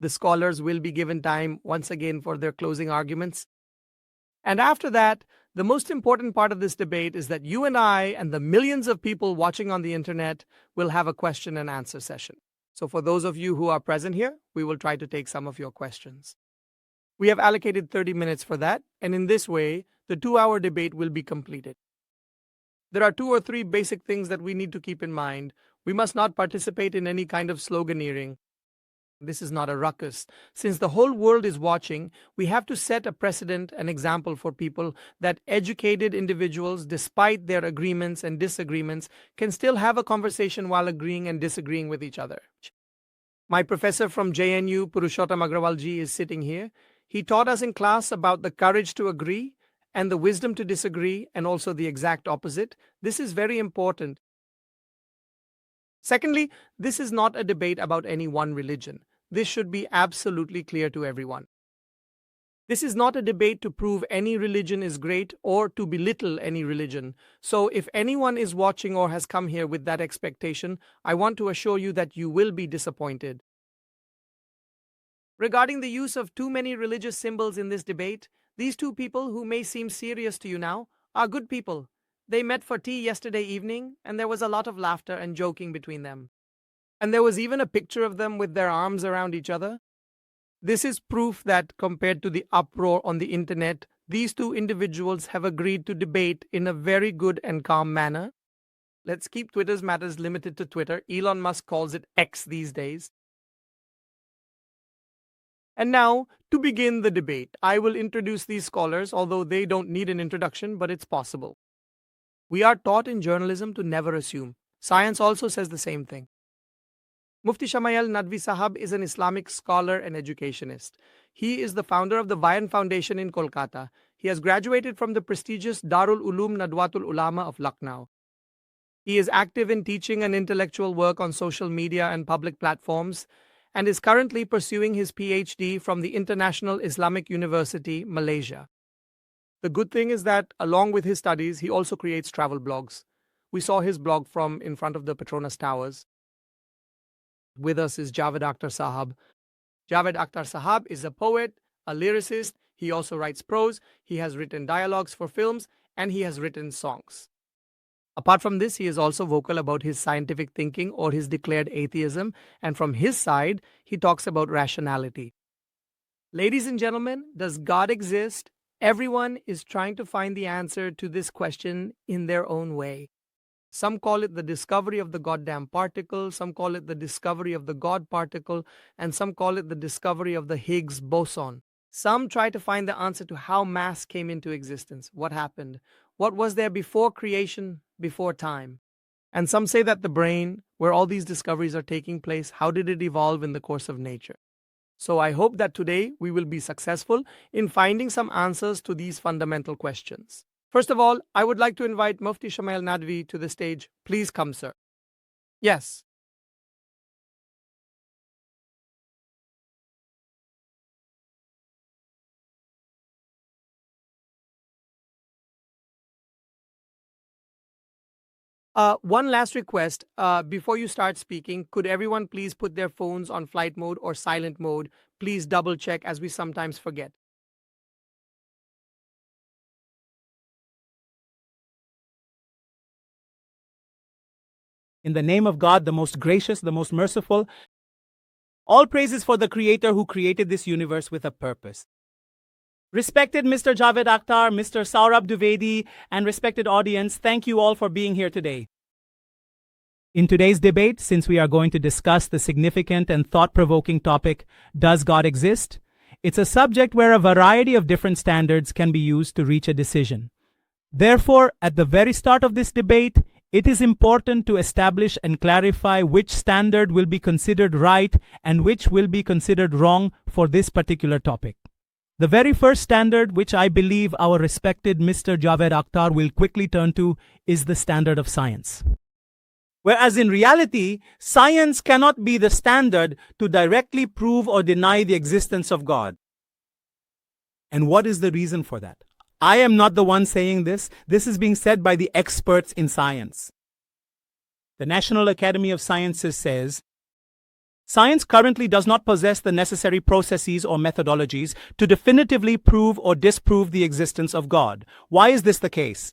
The scholars will be given time once again for their closing arguments. And after that, the most important part of this debate is that you and I and the millions of people watching on the internet will have a question and answer session. So for those of you who are present here, we will try to take some of your questions. We have allocated 30 minutes for that, and in this way, the 2-hour debate will be completed. There are 2 or 3 basic things that we need to keep in mind. We must not participate in any kind of sloganeering. This is not a ruckus. Since the whole world is watching, we have to set a precedent, an example for people that educated individuals, despite their agreements and disagreements, can still have a conversation while agreeing and disagreeing with each other. My professor from JNU, Purushottam Agrawal ji, is sitting here. He taught us in class about the courage to agree and the wisdom to disagree, and also the exact opposite. This is very important. Secondly, this is not a debate about any one religion. This should be absolutely clear to everyone. This is not a debate to prove any religion is great or to belittle any religion. So if anyone is watching or has come here with that expectation, I want to assure you that you will be disappointed. Regarding the use of too many religious symbols in this debate, these two people who may seem serious to you now are good people. They met for tea yesterday evening, and there was a lot of laughter and joking between them. And there was even a picture of them with their arms around each other. This is proof that, compared to the uproar on the internet, these two individuals have agreed to debate in a very good and calm manner. Let's keep Twitter's matters limited to Twitter. Elon Musk calls it X these days. And now, to begin the debate, I will introduce these scholars, although they don't need an introduction, but it's possible. We are taught in journalism to never assume. Science also says the same thing. Mufti Shamayal Nadvi Sahab is an Islamic scholar and educationist. He is the founder of the Vayan Foundation in Kolkata. He has graduated from the prestigious Darul Uloom Nadwatul Ulama of Lucknow. He is active in teaching and intellectual work on social media and public platforms, and is currently pursuing his PhD from the International Islamic University, Malaysia. The good thing is that, along with his studies, he also creates travel blogs. We saw his blog from in front of the Petronas Towers. With us is Javed Akhtar Sahab. Javed Akhtar Sahab is a poet, a lyricist. He also writes prose. He has written dialogues for films, and he has written songs. Apart from this, he is also vocal about his scientific thinking or his declared atheism, and from his side, he talks about rationality. Ladies and gentlemen, does God exist? Everyone is trying to find the answer to this question in their own way. Some call it the discovery of the goddamn particle, some call it the discovery of the God particle, and some call it the discovery of the Higgs boson. Some try to find the answer to how mass came into existence, what happened, what was there before creation, before time. And some say that the brain, where all these discoveries are taking place, how did it evolve in the course of nature? So I hope that today we will be successful in finding some answers to these fundamental questions. First of all, I would like to invite Mufti Shamayal Nadvi to the stage. Please come, sir. Yes. One last request. Before you start speaking, could everyone please put their phones on flight mode or silent mode? Please double check, as we sometimes forget. In the name of God, the most gracious, the most merciful, all praises for the Creator who created this universe with a purpose. Respected Mr. Javed Akhtar, Mr. Saurabh Dwivedi, and respected audience, thank you all for being here today. In today's debate, since we are going to discuss the significant and thought-provoking topic, Does God Exist? It's a subject where a variety of different standards can be used to reach a decision. Therefore, at the very start of this debate, it is important to establish and clarify which standard will be considered right and which will be considered wrong for this particular topic. The very first standard, which I believe our respected Mr. Javed Akhtar will quickly turn to, is the standard of science. Whereas in reality, science cannot be the standard to directly prove or deny the existence of God. And what is the reason for that? I am not the one saying this. This is being said by the experts in science. The National Academy of Sciences says, Science currently does not possess the necessary processes or methodologies to definitively prove or disprove the existence of God. Why is this the case?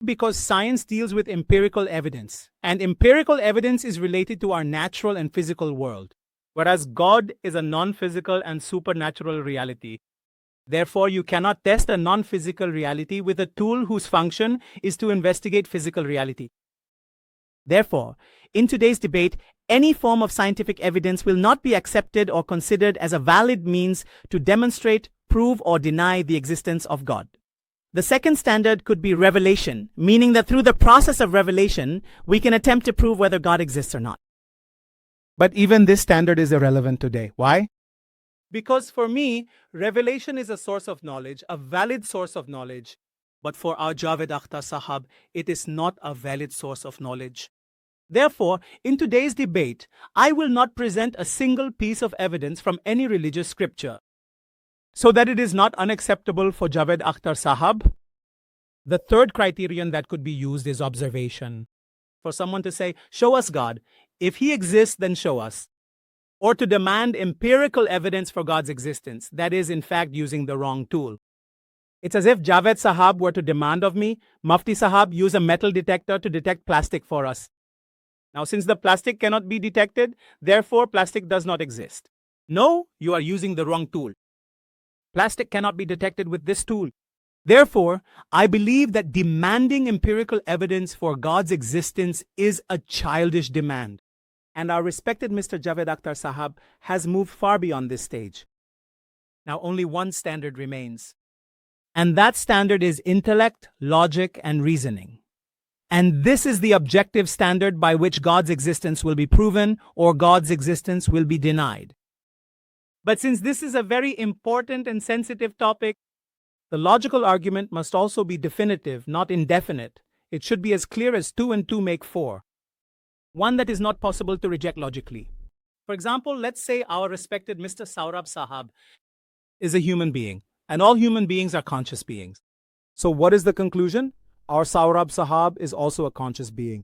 Because science deals with empirical evidence, and empirical evidence is related to our natural and physical world, whereas God is a non-physical and supernatural reality. Therefore, you cannot test a non-physical reality with a tool whose function is to investigate physical reality. Therefore, in today's debate, any form of scientific evidence will not be accepted or considered as a valid means to demonstrate, prove, or deny the existence of God. The second standard could be revelation, meaning that through the process of revelation, we can attempt to prove whether God exists or not. But even this standard is irrelevant today. Why? Because for me, revelation is a source of knowledge, a valid source of knowledge. But for our Javed Akhtar Sahab, it is not a valid source of knowledge. Therefore, in today's debate, I will not present a single piece of evidence from any religious scripture. So that it is not unacceptable for Javed Akhtar Sahab, the third criterion that could be used is observation. For someone to say, show us God. If he exists, then show us. Or to demand empirical evidence for God's existence. That is, in fact, using the wrong tool. It's as if Javed Sahab were to demand of me, Mufti Sahab, use a metal detector to detect plastic for us. Now, since the plastic cannot be detected, therefore plastic does not exist. No, you are using the wrong tool. Plastic cannot be detected with this tool. Therefore, I believe that demanding empirical evidence for God's existence is a childish demand. And our respected Mr. Javed Akhtar Sahab has moved far beyond this stage. Now, only one standard remains. And that standard is intellect, logic, and reasoning. And this is the objective standard by which God's existence will be proven or God's existence will be denied. But since this is a very important and sensitive topic, the logical argument must also be definitive, not indefinite. It should be as clear as 2 and 2 make 4. One that is not possible to reject logically. For example, let's say our respected Mr. Saurabh Sahab is a human being, and all human beings are conscious beings. So what is the conclusion? Our Saurabh Sahab is also a conscious being.